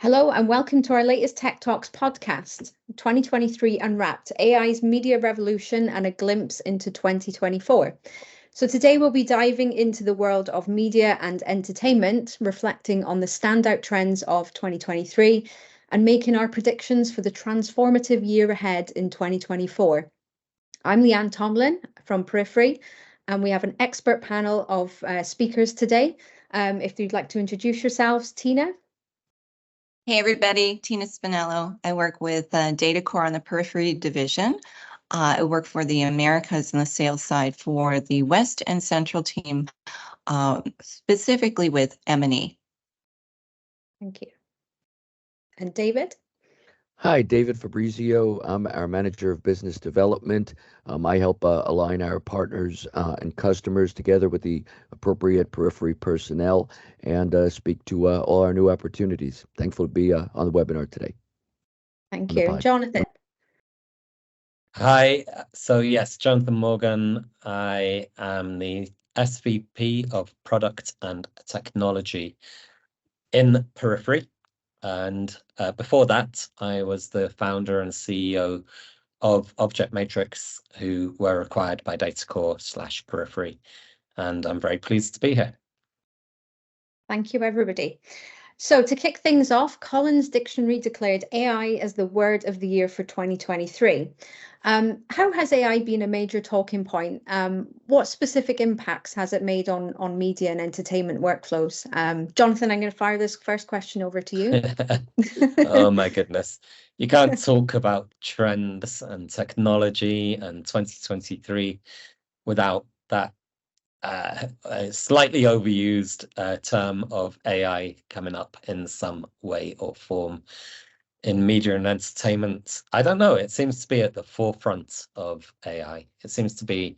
Hello and welcome to our latest Tech Talks podcast, 2023 Unwrapped, AI's Media Revolution and a Glimpse into 2024. So today we'll be diving into the world of media and entertainment, reflecting on the standout trends of 2023 and making our predictions for the transformative year ahead in 2024. I'm Leanne Tomlin from Perifery, and we have an expert panel of speakers today. If you'd like to introduce yourselves, Tina. Hey everybody, Tina Spinello. I work with DataCore on the Perifery division. I work for the Americas and the sales side for the West and Central team, specifically with M&E. Thank you. And David? Hi, David Fabrizio. I'm our Manager of Business Development. I help align our partners and customers together with the appropriate Perifery personnel and speak to all our new opportunities. Thankful to be on the webinar today. Thank you. Jonathan? Hi. So yes, Jonathan Morgan. I am the SVP of Product and Technology in Perifery. And before that, I was the founder and CEO of Object Matrix, who were acquired by DataCore / Perifery. And I'm very pleased to be here. Thank you, everybody. So to kick things off, Collins Dictionary declared AI as the word of the year for 2023. How has AI been a major talking point? What specific impacts has it made on media and entertainment workflows? Jonathan, I'm going to fire this first question over to you. Oh my goodness. You can't talk about trends and technology and 2023 without that slightly overused term of AI coming up in some way or form in media and entertainment. I don't know, it seems to be at the forefront of AI. It seems to be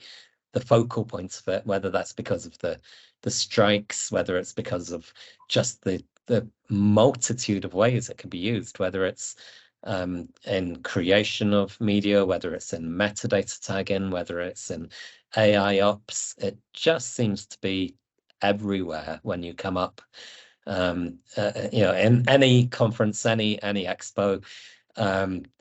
the focal point of it, whether that's because of the strikes, whether it's because of just the multitude of ways it can be used, whether it's in creation of media, whether it's in metadata tagging, whether it's in AI ops. It just seems to be everywhere when you come up, in any conference, any expo.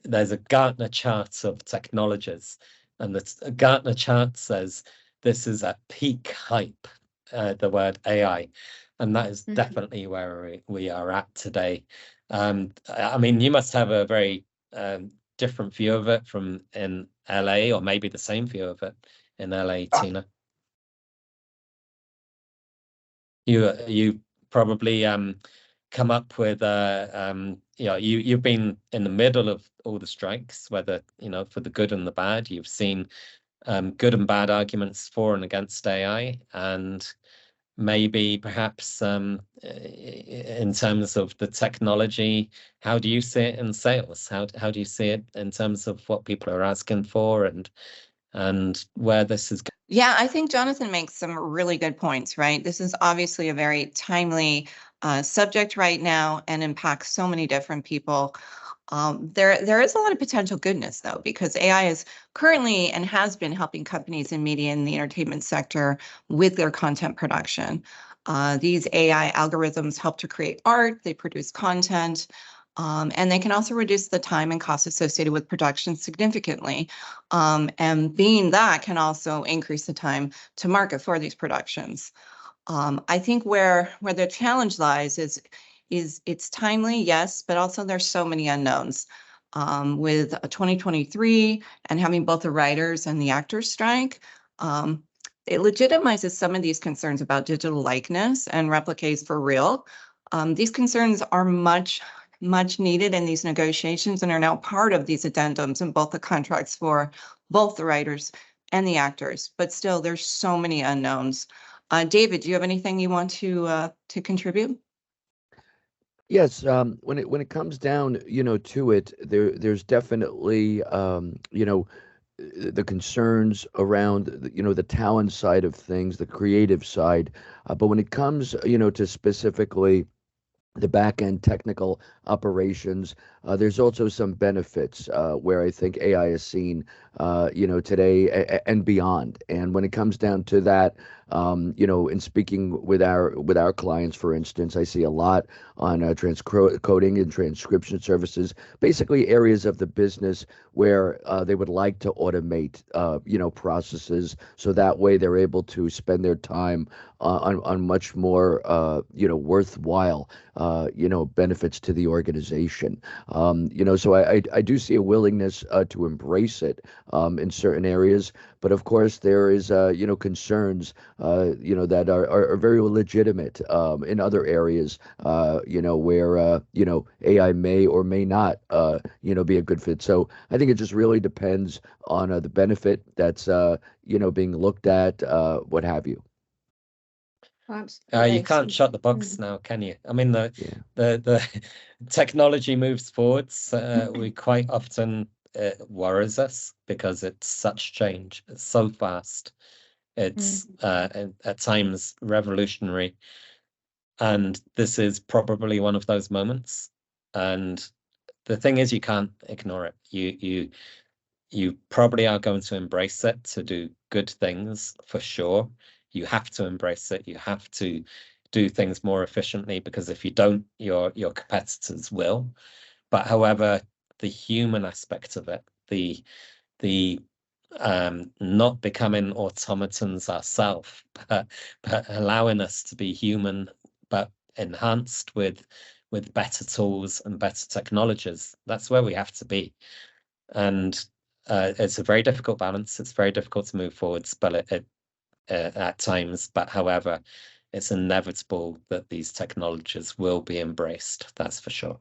There's a Gartner chart of technologies, and the Gartner chart says this is at peak hype, the word AI, and that is definitely where we are at today. I mean, you must have a very different view of it from in LA, or maybe the same view of it in LA, Tina. You probably come up with you've been in the middle of all the strikes, whether for the good and the bad. You've seen good and bad arguments for and against AI, and maybe perhaps in terms of the technology, how do you see it in sales? How do you see it in terms of what people are asking for and where this is going? Yeah, I think Jonathan makes some really good points, right? This is obviously a very timely subject right now and impacts so many different people. There is a lot of potential goodness, though, because AI is currently and has been helping companies in media and the entertainment sector with their content production. These AI algorithms help to create art, they produce content, and they can also reduce the time and cost associated with production significantly. And being that can also increase the time to market for these productions. I think where the challenge lies is it's timely, yes, but also there's so many unknowns. With 2023 and having both the writers and the actors strike, it legitimizes some of these concerns about digital likeness and repliques for real. These concerns are much needed in these negotiations and are now part of these addendums in both the contracts for both the writers and the actors. But still, there's so many unknowns. David, do you have anything you want to contribute? Yes, when it comes down, to it, there's definitely, the concerns around, the talent side of things, the creative side. But when it comes, to specifically the back end technical operations, there's also some benefits where I think AI is seen, today and beyond. And when it comes down to that, in speaking with our clients, for instance, I see a lot on transcoding and transcription services, basically areas of the business where they would like to automate, processes, so that way they're able to spend their time on much more, worthwhile, benefits to the organization. So I do see a willingness to embrace it in certain areas, but of course there is, concerns, that are very legitimate in other areas, where, AI may or may not, be a good fit. So I think it just really depends on the benefit that's, being looked at, what have you. You Absolutely. can't shut the box now, can you? I mean, Yeah. the technology moves forwards. We quite often worries us because it's such change. It's so fast. It's at times revolutionary, and this is probably one of those moments. And the thing is, you can't ignore it. You probably are going to embrace it to do good things for sure. You have to embrace it. You have to do things more efficiently, because if you don't, your competitors will. But however, the human aspect of it, the not becoming automatons ourselves, but allowing us to be human, but enhanced with better tools and better technologies. That's where we have to be. And it's a very difficult balance. It's very difficult to move forwards, but it at times. But however, it's inevitable that these technologies will be embraced. That's for sure.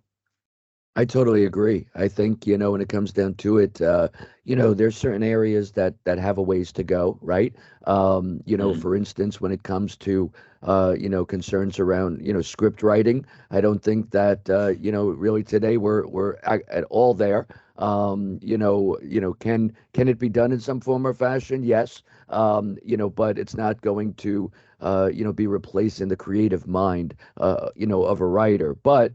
I totally agree. I think, when it comes down to it, there's certain areas that have a ways to go, right? For instance, when it comes to, concerns around, script writing, I don't think that, really today we're at all there. Can it be done in some form or fashion? Yes. But it's not going to, be replacing the creative mind, of a writer. But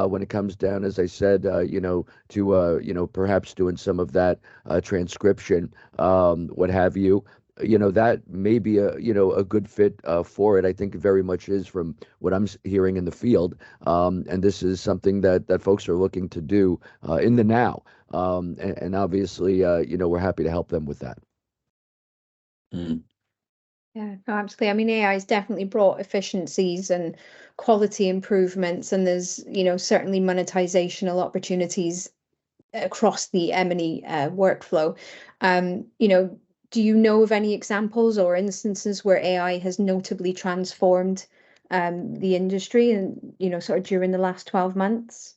when it comes down, as I said, to perhaps doing some of that transcription, what have you. That may be a good fit for it. I think it very much is, from what I'm hearing in the field, and this is something that folks are looking to do in the now, and obviously, we're happy to help them with that. Yeah, no, absolutely. I mean, AI has definitely brought efficiencies and quality improvements, and there's, certainly monetizational opportunities across the M&E workflow. Do you know of any examples or instances where AI has notably transformed the industry and, sort of during the last 12 months?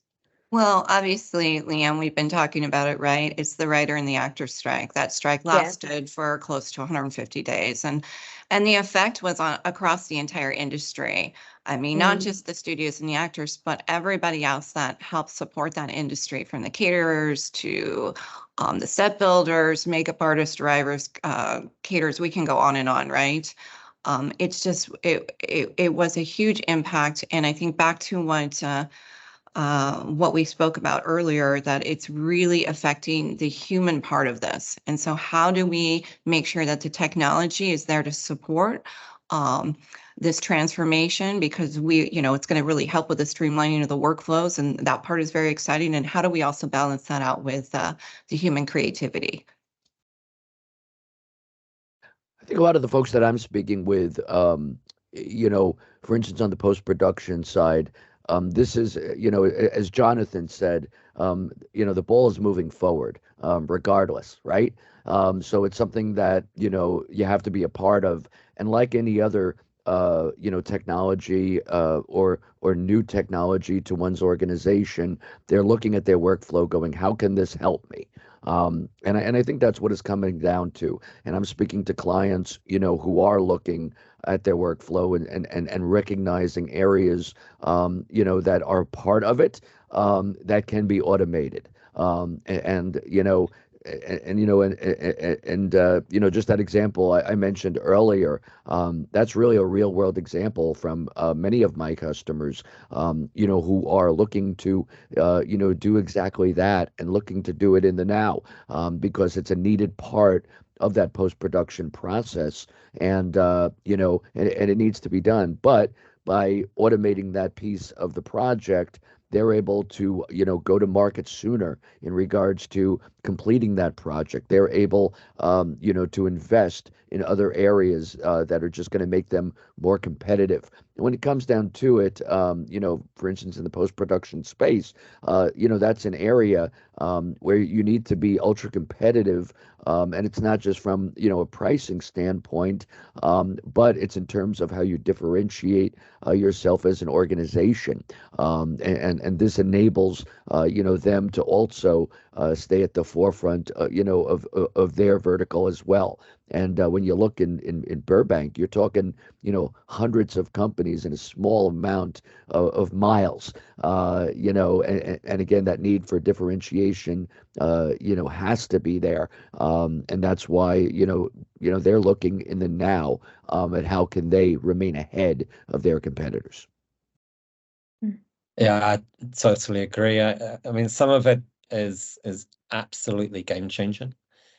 Well, obviously, Leanne, we've been talking about it, right? It's the writer and the actor strike. That strike Yeah. lasted for close to 150 days, and the effect was on across the entire industry. I mean, not just the studios and the actors, but everybody else that helps support that industry, from the caterers to the set builders, makeup artists, drivers, caterers. We can go on and on, right? It's just it was a huge impact, and I think back to what we spoke about earlier, that it's really affecting the human part of this. And so how do we make sure that the technology is there to support this transformation? Because it's going to really help with the streamlining of the workflows, and that part is very exciting. And how do we also balance that out with the human creativity? I think a lot of the folks that I'm speaking with, for instance, on the post-production side, this is, as Jonathan said, the ball is moving forward, regardless, right? So it's something that, you have to be a part of. And like any other, technology, or new technology to one's organization, they're looking at their workflow going, how can this help me? And I think that's what it's coming down to. And I'm speaking to clients, who are looking at their workflow and recognizing areas, that are part of it, that can be automated. And just that example I mentioned earlier, that's really a real world example from many of my customers, who are looking to, do exactly that and looking to do it in the now, because it's a needed part of that post-production process, and it needs to be done. But by automating that piece of the project, they're able to, go to market sooner in regards to completing that project. They're able, to invest in other areas that are just going to make them more competitive. And when it comes down to it, for instance, in the post-production space, that's an area where you need to be ultra competitive. And it's not just from, a pricing standpoint, but it's in terms of how you differentiate yourself as an organization. And this enables, them to also stay at the forefront, of their vertical as well. And when you look in Burbank, you're talking, hundreds of companies in a small amount of miles, and again, that need for differentiation, has to be there. And that's why, they're looking in the now, at how can they remain ahead of their competitors. Yeah, I totally agree. I mean, some of it is absolutely game changing.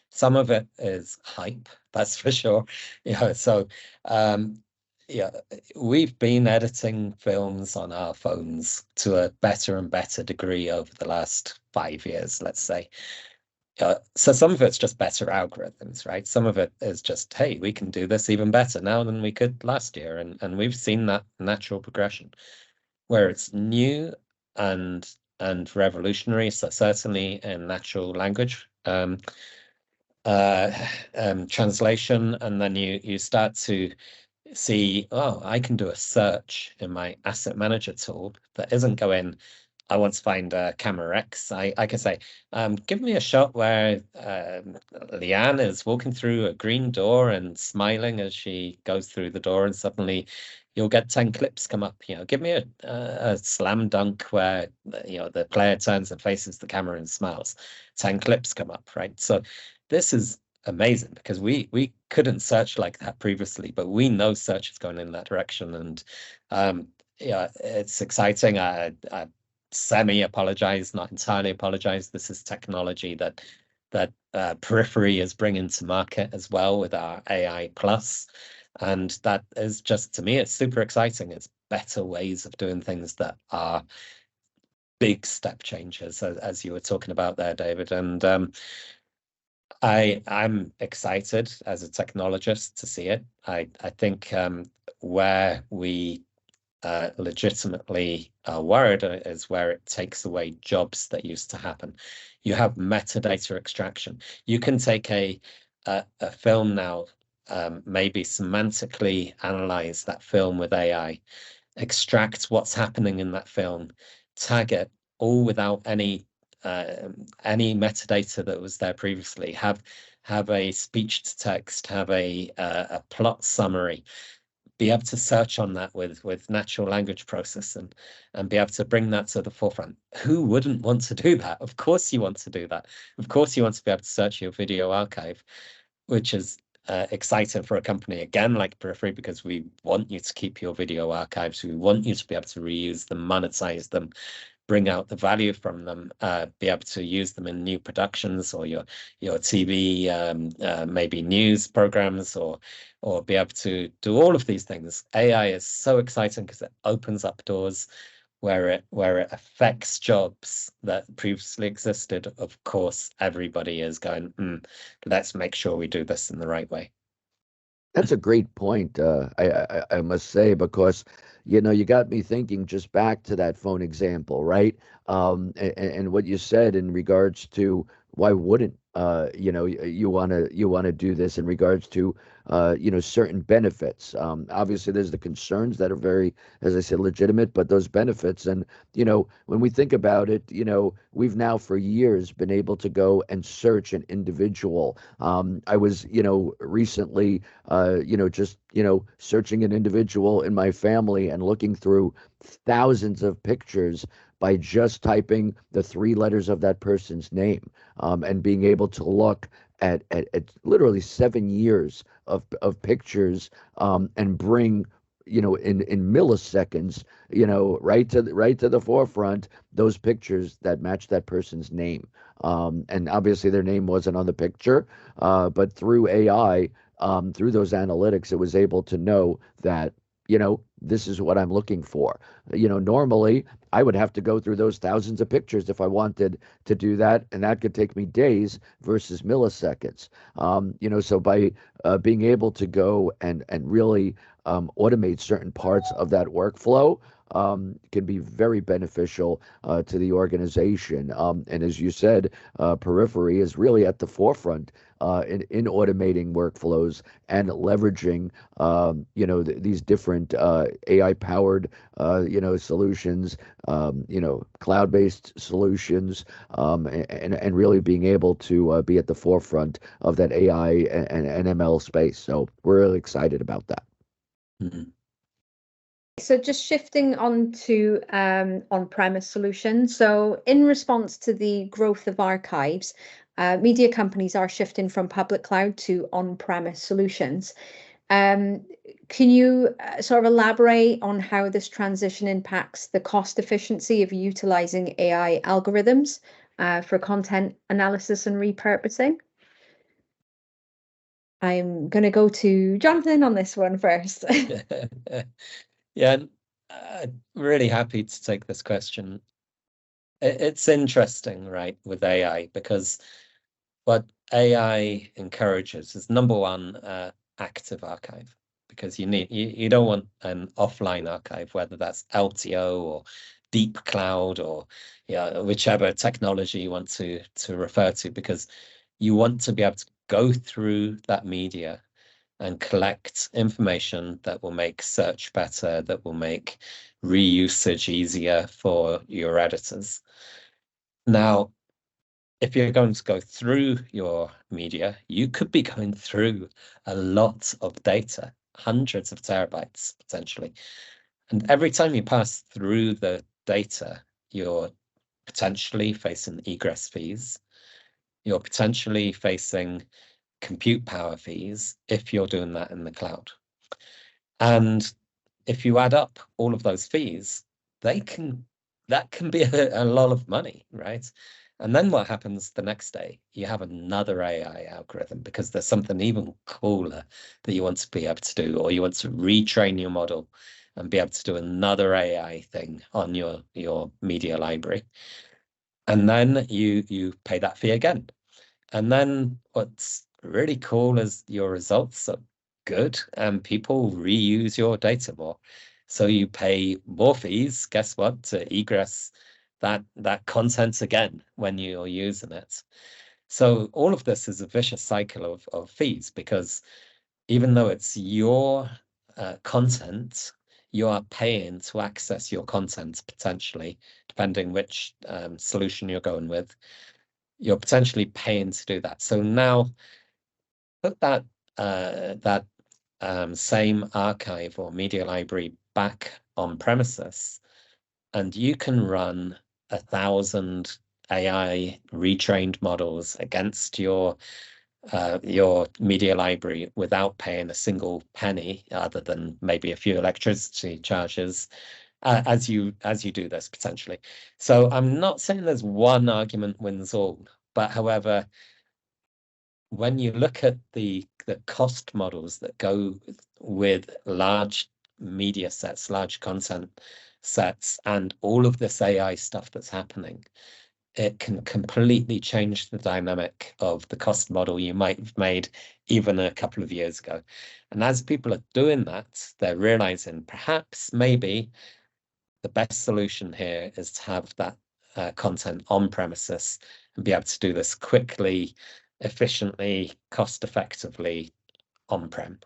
Some of it is hype, that's for sure. So yeah, we've been editing films on our phones to a better and better degree over the last 5 years, let's say. So some of it's just better algorithms, right? Some of it is just, hey, we can do this even better now than we could last year. And we've seen that natural progression where it's new and revolutionary. So certainly in natural language translation, and then you start to see, oh, I can do a search in my asset manager tool that isn't going, I want to find camera X. I can say, give me a shot where Leanne is walking through a green door and smiling as she goes through the door, and suddenly you'll get 10 clips come up. Give me a slam dunk where the player turns and faces the camera and smiles. 10 clips come up, right? So this is amazing because we couldn't search like that previously, but we know search is going in that direction, and yeah, it's exciting. I semi-apologize, not entirely apologize. This is technology that Perifery is bringing to market as well with our AI Plus. And that is just, to me, it's super exciting. It's better ways of doing things that are big step changes, as you were talking about there, David. And I'm excited as a technologist to see it. I think where we legitimately worried is where it takes away jobs that used to happen. You have metadata extraction. You can take a film now, maybe semantically analyze that film with AI, extract what's happening in that film, tag it all without any metadata that was there previously. Have a speech to text, have a plot summary, be able to search on that with natural language processing, and be able to bring that to the forefront. Who wouldn't want to do that? Of course you want to do that. Of course you want to be able to search your video archive, which is exciting for a company again like Perifery, because we want you to keep your video archives. We want you to be able to reuse them, monetize them, bring out the value from them, be able to use them in new productions or your TV, maybe news programs, or be able to do all of these things. AI is so exciting because it opens up doors where it affects jobs that previously existed. Of course, everybody is going, let's make sure we do this in the right way. That's a great point, I must say, because you got me thinking just back to that phone example, right? And what you said in regards to why wouldn't you want to do this in regards to certain benefits. Obviously, there's the concerns that are very, as I said, legitimate, but those benefits, and when we think about it, we've now for years been able to go and search an individual. I was recently just searching an individual in my family and looking through thousands of pictures by just typing the 3 letters of that person's name, and being able to look at literally 7 years of pictures, and bring, in milliseconds, right to the forefront, those pictures that match that person's name. And obviously their name wasn't on the picture, but through AI, through those analytics, it was able to know that, this is what I'm looking for. Normally I would have to go through those thousands of pictures if I wanted to do that, and that could take me days versus milliseconds. So by being able to go and really automate certain parts of that workflow, can be very beneficial to the organization. And as you said, Perifery is really at the forefront in automating workflows and leveraging, these different AI-powered, solutions, cloud-based solutions, and really being able to be at the forefront of that AI and ML space. So we're really excited about that. Mhm. So just shifting on to on-premise solutions. So in response to the growth of archives, media companies are shifting from public cloud to on-premise solutions. Can you sort of elaborate on how this transition impacts the cost efficiency of utilizing AI algorithms for content analysis and repurposing? I'm going to go to Jonathan on this one first. Yeah, really happy to take this question. It's interesting, right, with AI, because what AI encourages is, number one, active archive, because you don't want an offline archive, whether that's LTO or deep cloud or whichever technology you want to refer to, because you want to be able to go through that media and collect information that will make search better, that will make reusage easier for your editors. Now, if you're going to go through your media, you could be going through a lot of data, hundreds of terabytes potentially. And every time you pass through the data, you're potentially facing egress fees. You're potentially facing compute power fees if you're doing that in the cloud. And if you add up all of those fees, that can be a lot of money, right? And then what happens the next day? You have another AI algorithm because there's something even cooler that you want to be able to do, or you want to retrain your model and be able to do another AI thing on your media library. And then you pay that fee again. And then what's really cool is your results are good and people reuse your data more. So you pay more fees, guess what, to egress that content again when you're using it. So all of this is a vicious cycle of fees, because even though it's your content, you are paying to access your content potentially, depending which solution you're going with. You're potentially paying to do that. So now put that same archive or media library back on premises, and you can run 1,000 AI retrained models against your media library without paying a single penny, other than maybe a few electricity charges, as you do this potentially. So I'm not saying there's one argument wins all, but however, when you look at the cost models that go with large media sets, large content sets, and all of this AI stuff that's happening, it can completely change the dynamic of the cost model you might have made even a couple of years ago. And as people are doing that, they're realizing perhaps maybe the best solution here is to have that content on premises and be able to do this quickly, efficiently, cost effectively on-prem.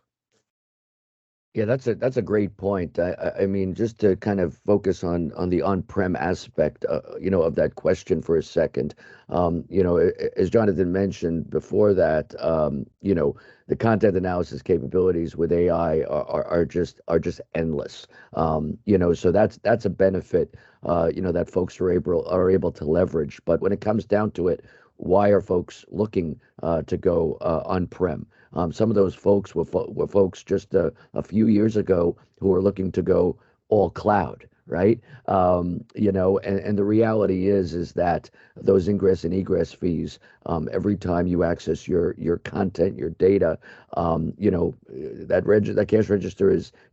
Yeah, that's a great point. I mean, just to kind of focus on the on-prem aspect, of that question for a second. As Jonathan mentioned before that, the content analysis capabilities with AI are just endless. So that's a benefit that folks are able to leverage. But when it comes down to it, why are folks looking to go on-prem? Some of those folks were folks just a few years ago who were looking to go all cloud, right? And the reality is that those ingress and egress fees, every time you access your content, your data, that cash register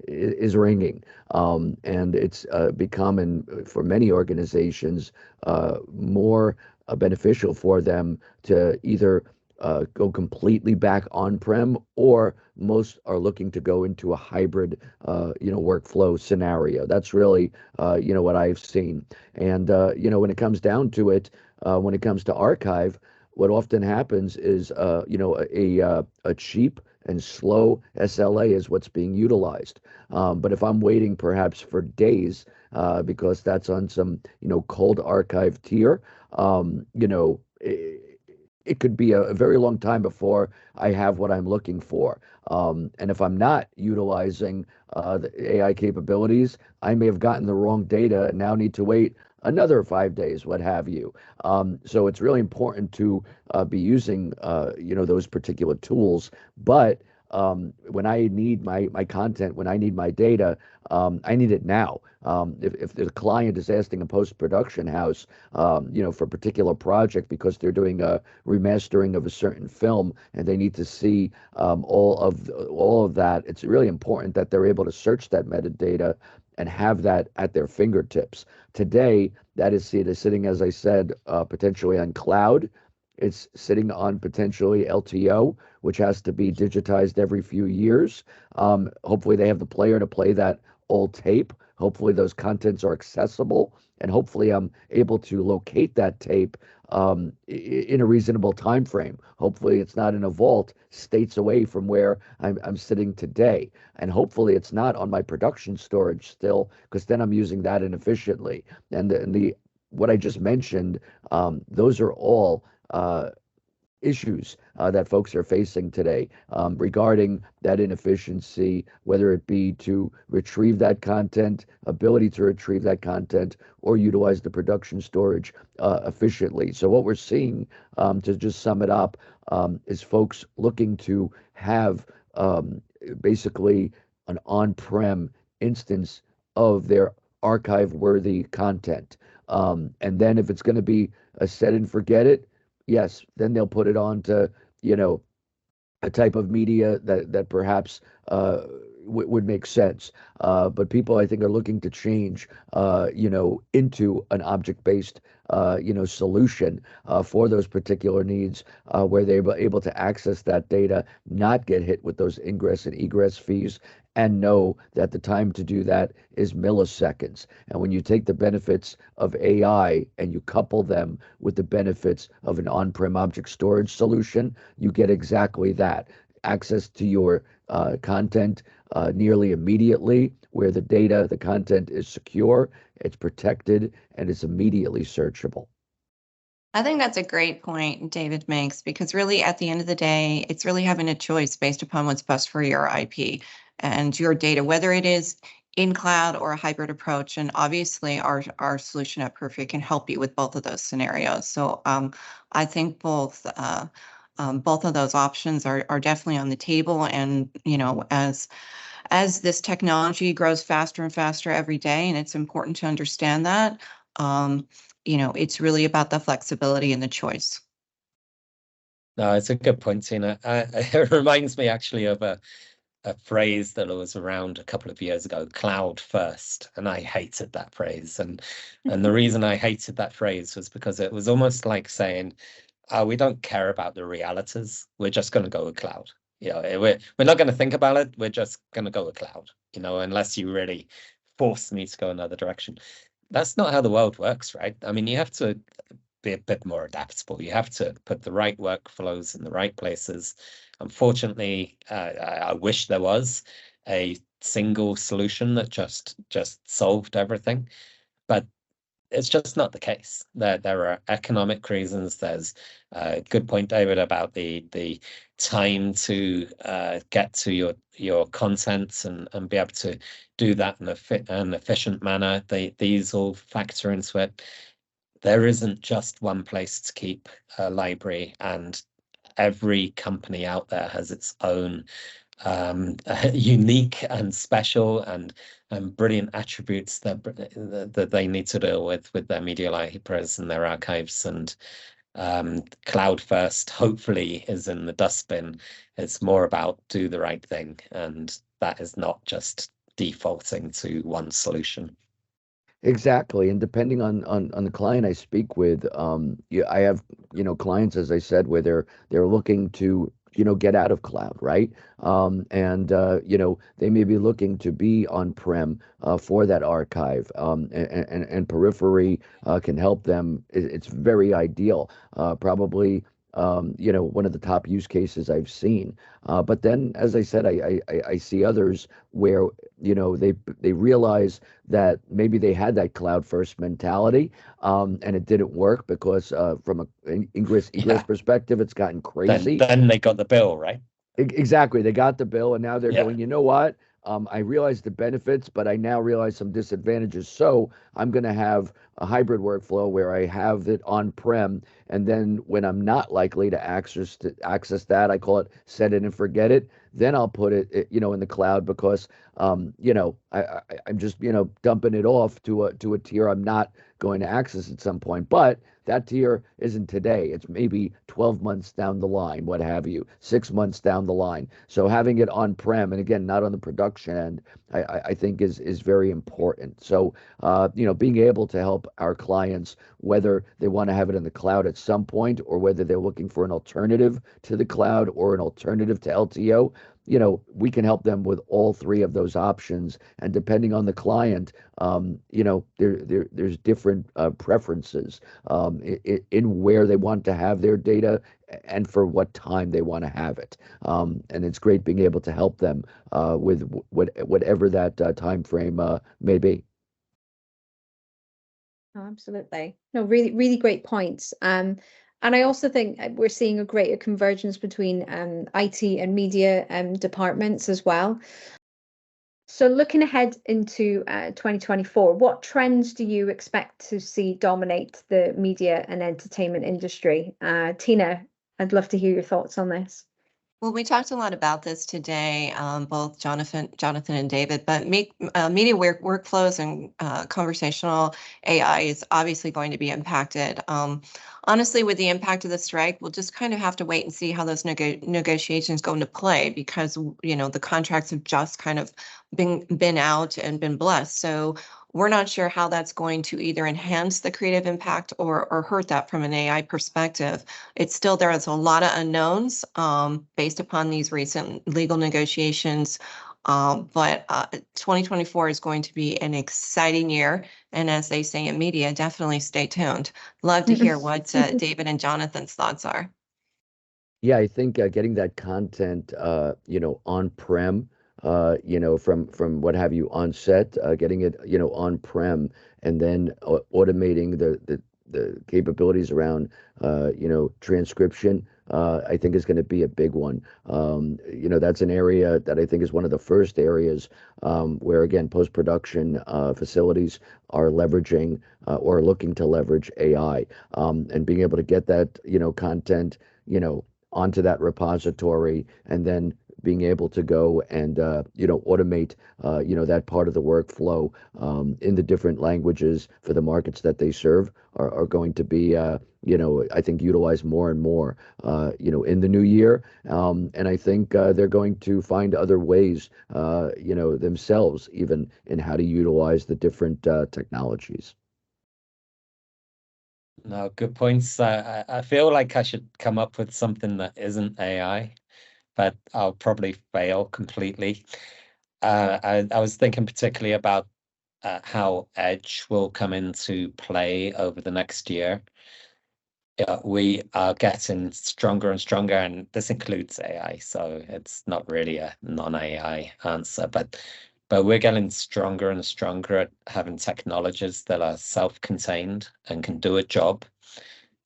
is ringing, and it's becoming for many organizations more beneficial for them to either go completely back on-prem, or most are looking to go into a hybrid, workflow scenario. That's really, what I've seen. And, when it comes down to it, when it comes to archive, what often happens is, a cheap and slow SLA is what's being utilized. But if I'm waiting perhaps for days, because that's on some, cold archive tier, it could be a very long time before I have what I'm looking for. And if I'm not utilizing the AI capabilities, I may have gotten the wrong data and now need to wait another 5 days, what have you. So it's really important to be using, those particular tools. But when I need my content, when I need my data, I need it now. If the client is asking a post-production house, for a particular project because they're doing a remastering of a certain film and they need to see all of that, it's really important that they're able to search that metadata and have that at their fingertips. Today, that is sitting, as I said, potentially on cloud. It's sitting on potentially LTO, which has to be digitized every few years. Hopefully, they have the player to play that old tape. Hopefully, those contents are accessible, and hopefully, I'm able to locate that tape in a reasonable time frame. Hopefully, it's not in a vault states away from where I'm sitting today, and hopefully, it's not on my production storage still, because then I'm using that inefficiently. And the what I just mentioned, those are all issues that folks are facing today regarding that inefficiency, whether it be to retrieve that content, ability to retrieve that content, or utilize the production storage efficiently. So what we're seeing, to just sum it up, is folks looking to have basically an on-prem instance of their archive-worthy content. And then if it's going to be a set and forget it, yes, then they'll put it on to, a type of media that perhaps would make sense. But people, I think, are looking to change, into an object-based, solution for those particular needs, where they're able to access that data, not get hit with those ingress and egress fees, and know that the time to do that is milliseconds. And when you take the benefits of AI and you couple them with the benefits of an on-prem object storage solution, you get exactly that. Access to your content nearly immediately, where the content is secure, it's protected, and it's immediately searchable. I think that's a great point David makes, because really at the end of the day, it's really having a choice based upon what's best for your IP and your data, whether it is in cloud or a hybrid approach. And obviously our solution at Perifery can help you with both of those scenarios. So I think both of those options are definitely on the table. And, as this technology grows faster and faster every day, and it's important to understand that, it's really about the flexibility and the choice. No, it's a good point, Tina. It reminds me actually of a phrase that was around a couple of years ago, cloud first. And I hated that phrase. And the reason I hated that phrase was because it was almost like saying, we don't care about the realities. We're just going to go with cloud. We're not going to think about it. We're just going to go with cloud, unless you really force me to go another direction. That's not how the world works, right? I mean, you have to be a bit more adaptable. You have to put the right workflows in the right places. Unfortunately, I wish there was a single solution that just solved everything. But it's just not the case. There are economic reasons. There's a good point, David, about the time to get to your content and be able to do that in an efficient manner. These all factor into it. There isn't just one place to keep a library, and every company out there has its own unique and special and brilliant attributes that they need to deal with their media libraries and their archives. And cloud first hopefully is in the dustbin. It's more about do the right thing, and that is not just defaulting to one solution. Exactly, and depending on the client I speak with, yeah, I have clients, as I said, where they're looking to get out of cloud, right? And they may be looking to be on-prem for that archive, and Periphery can help them. It's very ideal, probably. One of the top use cases I've seen. But then, as I said, I see others where they realize that maybe they had that cloud first mentality, and it didn't work because from an egress perspective, it's gotten crazy. Then they got the bill, right? Exactly. They got the bill and now they're Yeah. going, you know what? I realize the benefits, but I now realize some disadvantages. So I'm going to have a hybrid workflow where I have it on-prem, and then when I'm not likely to access that, I call it set it and forget it. Then I'll put it, in the cloud because, I'm just, dumping it off to a tier I'm not going to access at some point. But that tier isn't today. It's maybe 12 months down the line, what have you, 6 months down the line. So having it on-prem, and again, not on the production end, I think is very important. So, being able to help our clients, whether they want to have it in the cloud at some point or whether they're looking for an alternative to the cloud or an alternative to LTO, we can help them with all three of those options. And depending on the client, there's different preferences in where they want to have their data and for what time they want to have it. And it's great being able to help them with whatever that time frame may be. Oh, absolutely. No, really, really great points. And I also think we're seeing a greater convergence between IT and media departments as well. So looking ahead into 2024, what trends do you expect to see dominate the media and entertainment industry? Tina, I'd love to hear your thoughts on this. Well, we talked a lot about this today, both Jonathan and David, but media workflows and conversational AI is obviously going to be impacted. Honestly, with the impact of the strike, we'll just kind of have to wait and see how those negotiations go into play, because the contracts have just kind of been out and been blessed. So we're not sure how that's going to either enhance the creative impact or hurt that from an AI perspective. It's still, there is a lot of unknowns based upon these recent legal negotiations. But 2024 is going to be an exciting year. And as they say in media, definitely stay tuned. Love to hear what David and Jonathan's thoughts are. Yeah, I think getting that content, on-prem, from what have you on set, getting it, on-prem, and then automating the capabilities around, transcription, I think is going to be a big one. That's an area that I think is one of the first areas where, again, post-production facilities are leveraging or looking to leverage AI, and being able to get that, content, onto that repository, and then being able to go and automate that part of the workflow in the different languages for the markets that they serve are going to be I think utilized more and more in the new year, and I think they're going to find other ways themselves even in how to utilize the different technologies. No, good points. I feel like I should come up with something that isn't AI, but I'll probably fail completely. I was thinking particularly about how Edge will come into play over the next year. We are getting stronger and stronger, and this includes AI, so it's not really a non-AI answer. But But we're getting stronger and stronger at having technologies that are self-contained and can do a job,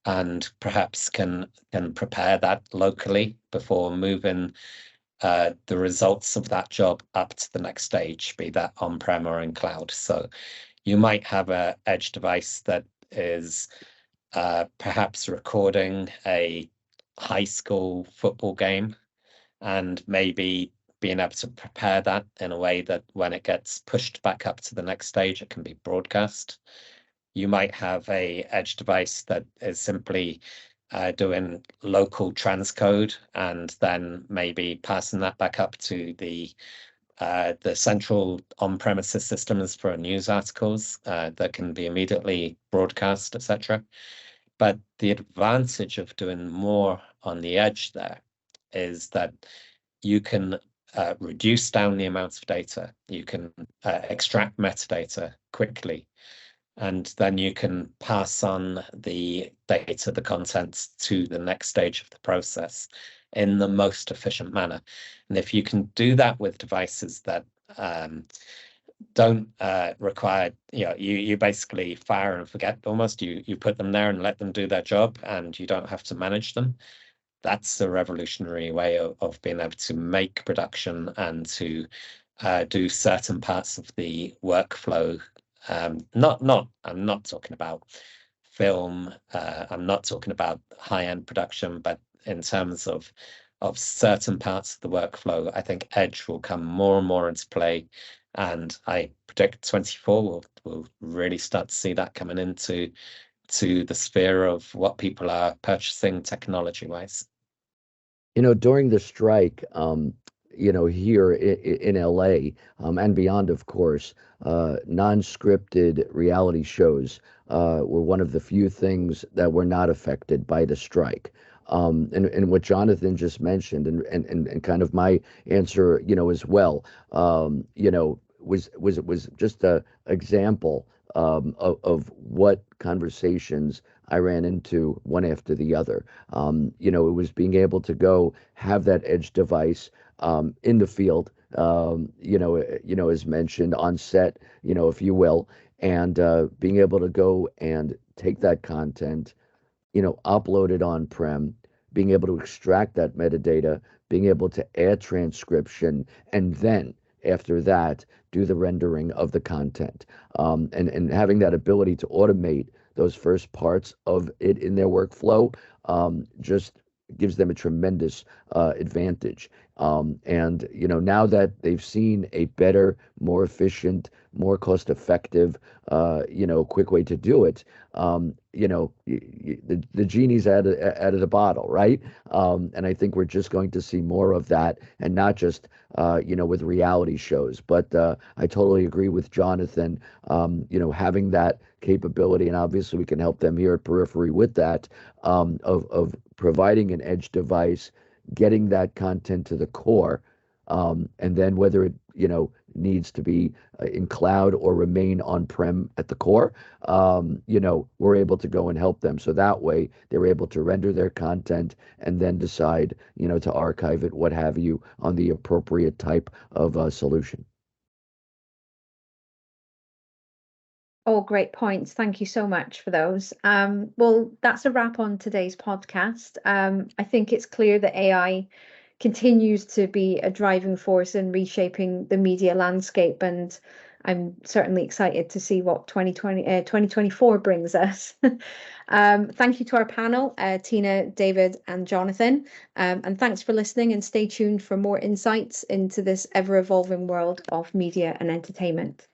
and perhaps can prepare that locally before moving the results of that job up to the next stage, be that on-prem or in cloud. So you might have a edge device that is perhaps recording a high school football game, and maybe being able to prepare that in a way that when it gets pushed back up to the next stage, it can be broadcast. You might have a edge device that is simply doing local transcode and then maybe passing that back up to the central on-premises systems for news articles that can be immediately broadcast, etc. But the advantage of doing more on the edge there is that you can reduce down the amount of data. You can extract metadata quickly, and then you can pass on the data, the contents, to the next stage of the process in the most efficient manner. And if you can do that with devices that don't require, you basically fire and forget almost, you put them there and let them do their job, and you don't have to manage them. That's a revolutionary way of being able to make production and to do certain parts of the workflow. I'm not talking about film, I'm not talking about high-end production, but in terms of certain parts of the workflow, I think edge will come more and more into play, and I predict 24 will really start to see that coming into the sphere of what people are purchasing technology-wise. During the strike, here in LA, and beyond, of course, non-scripted reality shows were one of the few things that were not affected by the strike. And what Jonathan just mentioned, and kind of my answer, as well, was just a example of what conversations I ran into one after the other. It was being able to go have that edge device in the field, as mentioned on set, if you will, and being able to go and take that content, upload it on-prem, being able to extract that metadata, being able to add transcription, and then after that, do the rendering of the content, and having that ability to automate those first parts of it in their workflow just gives them a tremendous advantage. And now that they've seen a better, more efficient, more cost-effective, quick way to do it, the genie's out of the bottle, right? And I think we're just going to see more of that, and not just with reality shows. But I totally agree with Jonathan. Having that capability, and obviously we can help them here at Perifery with that, of providing an edge device, getting that content to the core, and then whether it needs to be in cloud or remain on-prem at the core, we're able to go and help them. So that way they're able to render their content and then decide, to archive it, what have you, on the appropriate type of solution. All great points. Thank you so much for those. Well, that's a wrap on today's podcast. I think it's clear that AI continues to be a driving force in reshaping the media landscape, and I'm certainly excited to see what 2024 brings us. Thank you to our panel, Tina, David, and Jonathan, and thanks for listening, and stay tuned for more insights into this ever-evolving world of media and entertainment.